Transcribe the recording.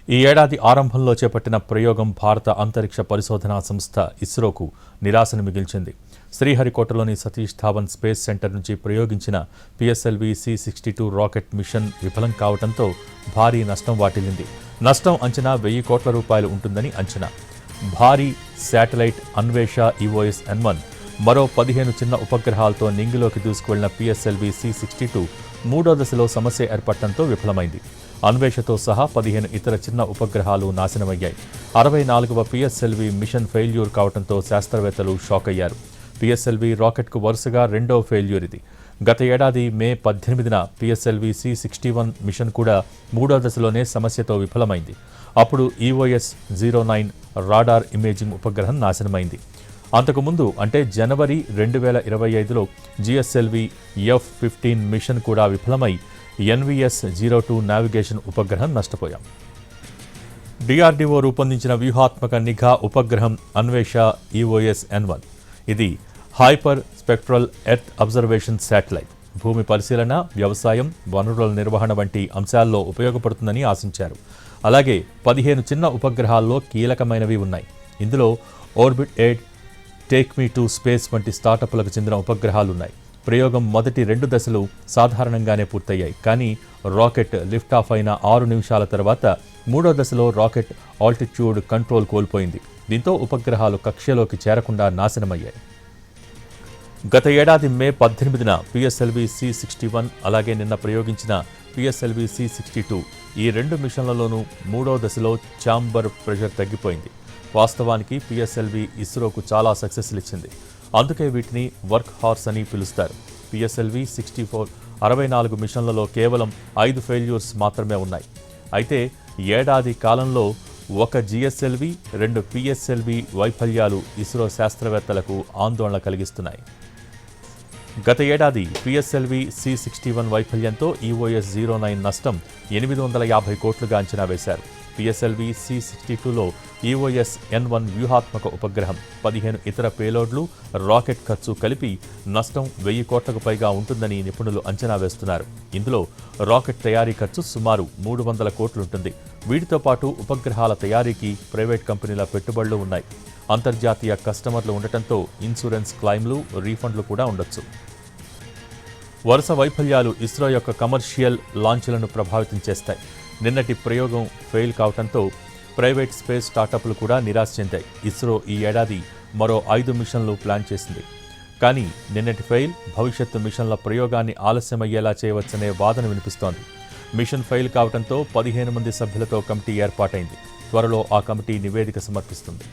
ఈ ఏడాది ఆరంభంలో చేపట్టిన ప్రయోగం భారత అంతరిక్ష పరిశోధనా సంస్థ ఇస్రోకు నిరాశను మిగిల్చింది. శ్రీహరికోటలోని సతీష్ ధావన్ స్పేస్ సెంటర్ నుంచి ప్రయోగించిన పిఎస్ఎల్వి C-62 రాకెట్ మిషన్ విఫలం కావడంతో భారీ నష్టం వాటిల్లింది. నష్టం అంచనా 1000 కోట్ల రూపాయలు ఉంటుందని అంచనా. భారీ శాటిలైట్ అన్వేష EOS-N1 మరో 15 చిన్న ఉపగ్రహాలతో నింగిలోకి దూసుకువెళ్లిన పిఎస్ఎల్వి C-62 మూడో దశలో సమస్య ఏర్పడటంతో విఫలమైంది. అన్వేషతో సహా 15 ఇతర చిన్న ఉపగ్రహాలు నాశనమయ్యాయి. 64వ పిఎస్ఎల్వి మిషన్ ఫెయిల్యూర్ కావడంతో శాస్త్రవేత్తలు షాక్ అయ్యారు. పిఎస్ఎల్వి రాకెట్కు వరుసగా రెండో ఫెయిల్యూర్ ఇది. గత ఏడాది మే 18న పిఎస్ఎల్వి C-61 మిషన్ కూడా మూడో దశలోనే సమస్యతో విఫలమైంది. అప్పుడు EOS-09 రాడార్ ఇమేజింగ్ ఉపగ్రహం నాశనమైంది. అంతకుముందు అంటే జనవరి 2025లో GSLV F-15 మిషన్ కూడా విఫలమై NVS-02 నావిగేషన్ ఉపగ్రహం నష్టపోయాం. DRDO రూపొందించిన వ్యూహాత్మక నిఘా ఉపగ్రహం అన్వేష EOS-N1. ఇది hyper spectral earth observation satellite. భూమి పరిశీలన, వ్యవసాయం, వనరుల నిర్వహణ వంటి అంశాల్లో ఉపయోగపడుతుందని ఆశించారు. అలాగే 15 చిన్న ఉపగ్రహాల్లో కీలకమైనవి ఉన్నాయి. ఇందులో orbit aid, take me to space వంటి స్టార్టప్లకు చెందిన ఉపగ్రహాలున్నాయి. ప్రయోగం మొదటి 2 దశలు సాధారణంగానే పూర్తయ్యాయి. కానీ రాకెట్ లిఫ్ట్ ఆఫ్ అయిన 6 నిమిషాల తర్వాత మూడో దశలో రాకెట్ ఆల్టిట్యూడ్ కంట్రోల్ కోల్పోయింది. దీంతో ఉపగ్రహాలు కక్ష్యలోకి చేరకుండా నాశనమయ్యాయి. గత ఏడాది మే 18న పిఎస్ఎల్వి C-61 అలాగే నిన్న ప్రయోగించిన పిఎస్ఎల్వి C-62 ఈ 2 మిషన్లలోనూ మూడో దశలో ఛాంబర్ ప్రెషర్ తగ్గిపోయింది. వాస్తవానికి పిఎస్ఎల్వి ఇస్రోకు చాలా సక్సెస్లు ఇచ్చింది. అందుకే వీటిని వర్క్ హార్స్ అని పిలుస్తారు. పిఎస్ఎల్వి 64 మిషన్లలో కేవలం 5 ఫెయిల్యూర్స్ మాత్రమే ఉన్నాయి. అయితే ఏడాది కాలంలో ఒక GSLV, 2 పిఎస్ఎల్వి వైఫల్యాలు ఇస్రో శాస్త్రవేత్తలకు ఆందోళన కలిగిస్తున్నాయి. గత ఏడాది పిఎస్ఎల్వి C-61 వైఫల్యంతో EOS-09 నష్టం 850 కోట్లుగా అంచనా వేశారు. పిఎస్ఎల్వి C-62లో EOS-N1 వ్యూహాత్మక ఉపగ్రహం, 15 ఇతర పేలోడ్లు, రాకెట్ ఖర్చు కలిపి నష్టం 1000 కోట్లకు పైగా ఉంటుందని నిపుణులు అంచనా వేస్తున్నారు. ఇందులో రాకెట్ తయారీ ఖర్చు సుమారు 300 కోట్లుంటుంది. వీటితో పాటు ఉపగ్రహాల తయారీకి ప్రైవేట్ కంపెనీల పెట్టుబడులు ఉన్నాయి. అంతర్జాతీయ కస్టమర్లు ఉండటంతో ఇన్సూరెన్స్ క్లెయిమ్లు, రీఫండ్లు కూడా ఉండొచ్చు. వరుస వైఫల్యాలు ఇస్రో యొక్క కమర్షియల్ లాంచ్లను ప్రభావితం చేస్తాయి. నిన్నటి ప్రయోగం ఫెయిల్ కావడంతో ప్రైవేట్ స్పేస్ స్టార్టప్లు కూడా నిరాశ చెందాయి. ఇస్రో ఈ ఏడాది మరో 5 మిషన్లు ప్లాన్ చేసింది. కానీ నిన్నటి ఫెయిల్ భవిష్యత్తు మిషన్ల ప్రయోగాన్ని ఆలస్యమయ్యేలా చేయవచ్చనే వాదన వినిపిస్తోంది. మిషన్ ఫెయిల్ కావడంతో 15 మంది సభ్యులతో కమిటీ ఏర్పాటైంది. త్వరలో ఆ కమిటీ నివేదిక సమర్పిస్తుంది.